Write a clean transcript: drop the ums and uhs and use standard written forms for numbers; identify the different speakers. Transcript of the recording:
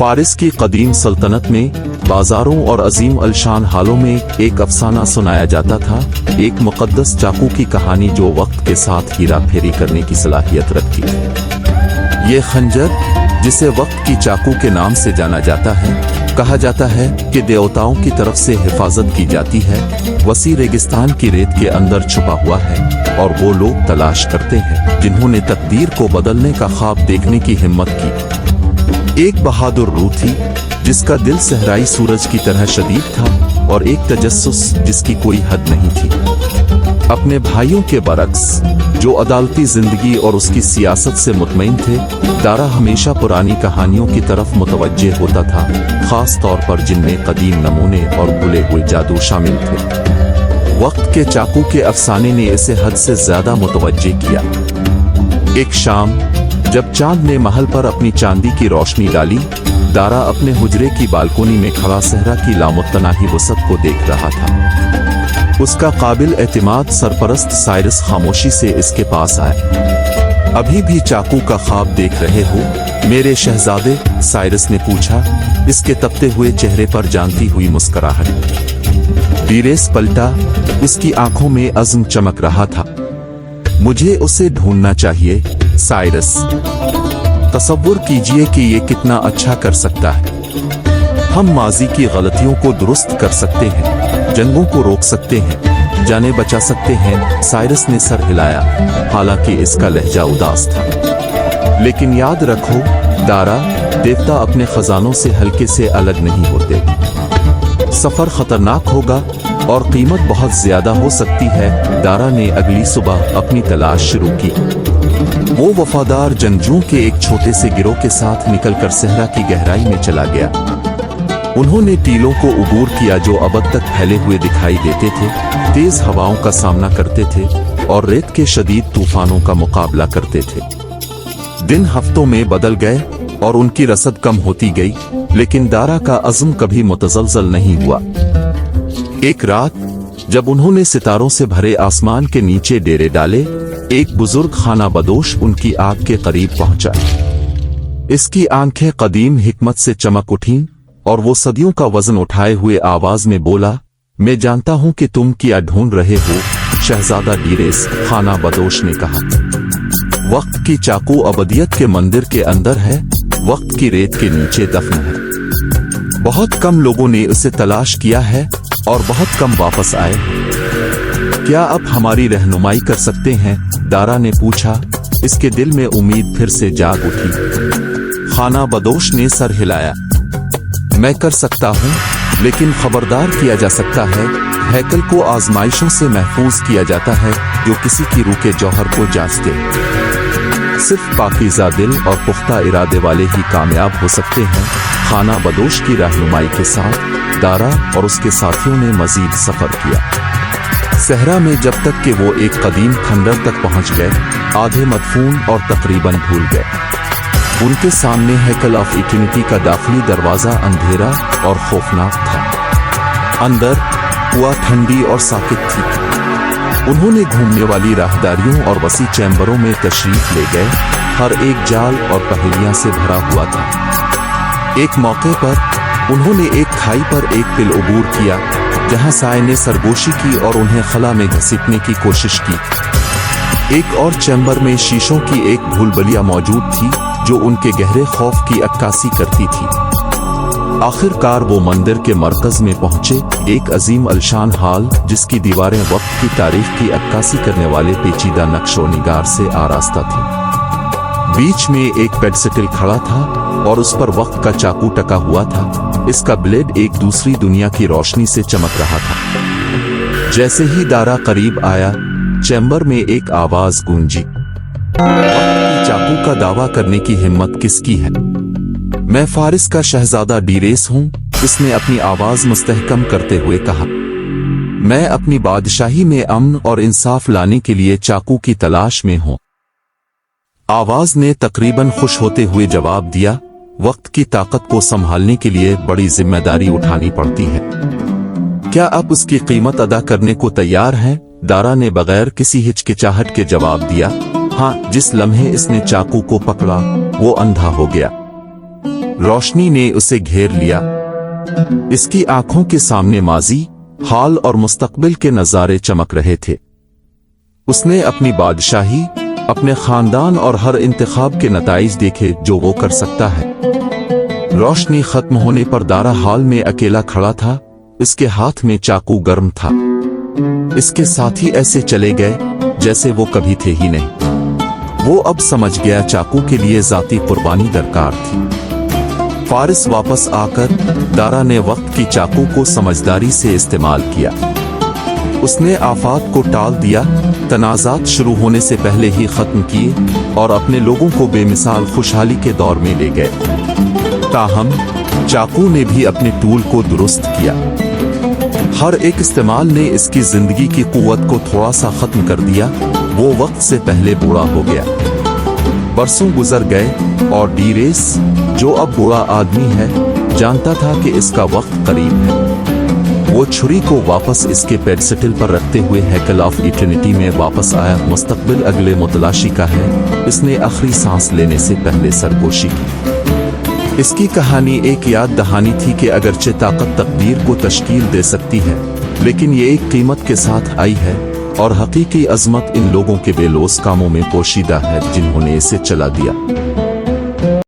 Speaker 1: फारिस की कदीम सल्तनत में बाजारों और अजीम अलशान हालों में एक अफसाना सुनाया जाता था, एक मुकद्दस चाकू की कहानी जो वक्त के साथ हीरा फेरी करने की सलाहियत रखती थी। ये खंजर, जिसे वक्त की चाकू के नाम से जाना जाता है, कहा जाता है कि देवताओं की तरफ से हिफाजत की जाती है, वसी रेगिस्तान की रेत के अंदर छुपा हुआ है और वो लोग तलाश करते हैं जिन्होंने तकदीर को बदलने का ख्वाब देखने की हिम्मत की। एक बहादुर रूह थी जिसका दिल सहराई सूरज की तरह शदीद था और एक तजस्सुस जिसकी कोई हद नहीं थी। अपने भाइयों के बरक्स, जो अदालती जिंदगी और उसकी सियासत से मुतमईन थे, दारा हमेशा पुरानी कहानियों की तरफ मुतवज्जे होता था, खास तौर पर जिनमें कदीम नमूने और भुले हुए जादू शामिल थे। वक्त के चाकू के अफसाने ने इसे हद से ज्यादा मुतवज्जे किया। एक शाम जब चांद ने महल पर अपनी चांदी की रोशनी डाली, दारा अपने हुजरे की बालकोनी में खड़ा सहरा की लामुत्तनाही वसत को देख रहा था। उसका काबिल एतमाद सरपरस्त साइरस खामोशी से इसके पास आए। अभी भी चाकू का ख्वाब देख रहे हो मेरे शहजादे? साइरस ने पूछा, इसके तपते हुए चेहरे पर जानती हुई मुस्कुराहट। डीरेस पलटा, उसकी आंखों में अज़्म चमक रहा था। मुझे उसे ढूंढना चाहिए साइरस। तसव्वुर कीजिए कि ये कितना अच्छा कर सकता है। हम माजी की गलतियों को दुरुस्त कर सकते हैं, जंगों को रोक सकते हैं, जाने बचा सकते हैं। साइरस ने सर हिलाया, हालांकि इसका लहजा उदास था। लेकिन याद रखो दारा, देवता अपने खजानों से हल्के से अलग नहीं होते। सफर खतरनाक होगा और कीमत बहुत ज्यादा हो सकती है। दारा ने अगली सुबह अपनी तलाश शुरू की। वो वफादार जंगजुओं के एक छोटे से गिरोह के साथ निकलकर सहरा की गहराई में चला गया। उन्होंने टीलों को उबूर किया जो अब तक फैले हुए दिखाई देते थे, तेज हवाओं का सामना करते थे और रेत के शदीद तूफानों का मुकाबला करते थे। दिन हफ्तों में बदल गए और उनकी रसद कम होती गई, लेकिन दारा का अज़्म कभी मुतज़लज़ल नहीं हुआ। एक रात जब उन्होंने सितारों से भरे आसमान के नीचे डेरे डाले, एक बुजुर्ग खाना बदोश उनकी आग के करीब पहुंचा। इसकी आंखें कदीम हिकमत से चमक उठीं और वो सदियों का वजन उठाए हुए आवाज में बोला, मैं जानता हूं कि तुम क्या ढूंढ रहे हो शहजादा डीरेस। खाना बदोश ने कहा, वक्त की चाकू अबदियत के मंदिर के अंदर है, वक्त की रेत के नीचे दफन है। बहुत कम लोगों ने उसे तलाश किया है और बहुत कम वापस आए। क्या आप हमारी रहनुमाई कर सकते हैं? दारा ने पूछा। इसके दिल में उम्मीद फिर से जाग उठी। खाना बदोश ने सर हिलाया, मैं कर सकता हूं, लेकिन खबरदार किया जा सकता है, हैकल को आजमाइशों से महफूज किया जाता है जो किसी की रूह के जौहर को जांचते। सिर्फ पाकीज़ा दिल और पुख्ता इरादे वाले ही कामयाब हो सकते हैं। खाना बदोश की रहनुमाई के साथ दारा और उसके साथियों ने मजीद सफर किया। सहरा में जब तक कि वो एक कदीम खंडर तक पहुंच गए, आधे मदफून और तकरीबन भूल गए। उनके सामने हैकल ऑफ इटर्निटी का दाखिली दरवाजा अंधेरा और खौफनाक था। अंदर हवा ठंडी और साकित थी। उन्होंने घूमने वाली राहदारियों और वसी चैम्बरों में तशरीफ ले गए। हर एक जाल और पहेलियां से भरा हुआ था। एक मौके पर उन्होंने एक खाई पर एक पिल उबूर किया, जहां साय ने सरगोशी की और उन्हें खला में घसीटने की कोशिश की। एक और चैम्बर में शीशों की एक भूलभुलैया मौजूद थी जो उनके गहरे खौफ की अक्कासी करती थी। आखिरकार वो मंदिर के मरकज में पहुंचे, एक अजीम अलशान हाल जिसकी दीवारें वक्त की तारीख की अक्कासी करने वाले पेचीदा नक्शो निगार से आरास्ता थी। बीच में एक पेडस्टल खड़ा था और उस पर वक्त का चाकू टका हुआ था। इसका ब्लेड एक दूसरी दुनिया की रोशनी से चमक रहा था। जैसे ही दारा करीब आया, चैम्बर में एक आवाज गूंजी, वक्त की चाकू का दावा करने की हिम्मत किसकी है? मैं फारिस का शहजादा डीरेस हूं, इसने अपनी आवाज मुस्तहकम करते हुए कहा। मैं अपनी बादशाही में अमन और इंसाफ लाने के लिए चाकू की तलाश में हूं। आवाज ने तकरीबन खुश होते हुए जवाब दिया, वक्त की ताकत को संभालने के लिए बड़ी जिम्मेदारी उठानी पड़ती है। क्या आप उसकी कीमत अदा करने को तैयार हैं? दारा ने बगैर किसी हिचकिचाहट के जवाब दिया, हाँ। जिस लम्हे इसने चाकू को पकड़ा वो अंधा हो गया। रोशनी ने उसे घेर लिया। इसकी आंखों के सामने माजी, हाल और मुस्तकबिल के नजारे चमक रहे थे। उसने अपनी बादशाही, अपने खानदान और हर इंतखाब के नताइज देखे जो वो कर सकता है। रोशनी खत्म होने पर दारा हॉल में अकेला खड़ा था। इसके हाथ में चाकू गर्म था। इसके साथी ऐसे चले गए जैसे वो कभी थे ही नहीं। वो अब समझ गया चाकू के लिए जाती कुर्बानी दरकार थी। फारिस वापस आकर दारा ने वक्त की चाकू को समझदारी से इस्तेमाल किया। उसने आफात को टाल दिया, तनाज़ात शुरू होने से पहले ही खत्म किए और अपने लोगों को बेमिसाल खुशहाली के दौर में ले गए। ताहम चाकू ने भी अपने टूल को दुरुस्त किया। हर एक इस्तेमाल ने इसकी जिंदगी की कुव्वत को थोड़ा सा खत्म कर दिया। वो वक्त से पहले बूढ़ा हो गया। बरसों गुजर गए और डीरेस, जो अब बूढ़ा आदमी है, जानता था कि इसका वक्त करीब है। वो छुरी को वापस इसके पेडसेटल पर रखते हुए हैकल ऑफ इटर्निटी में वापस आया। मुस्तकबिल अगले मुतलाशी का है। इसने आखिरी सांस लेने से पहले सरगोशी की। इसकी कहानी एक याद दहानी थी कि अगरचे ताकत तकदीर को तश्कील दे सकती है, लेकिन ये एक कीमत के साथ आई है और हकीकी अजमत इन लोगों के बेलोस कामों में पोशीदा है जिन्होंने इसे चला दिया।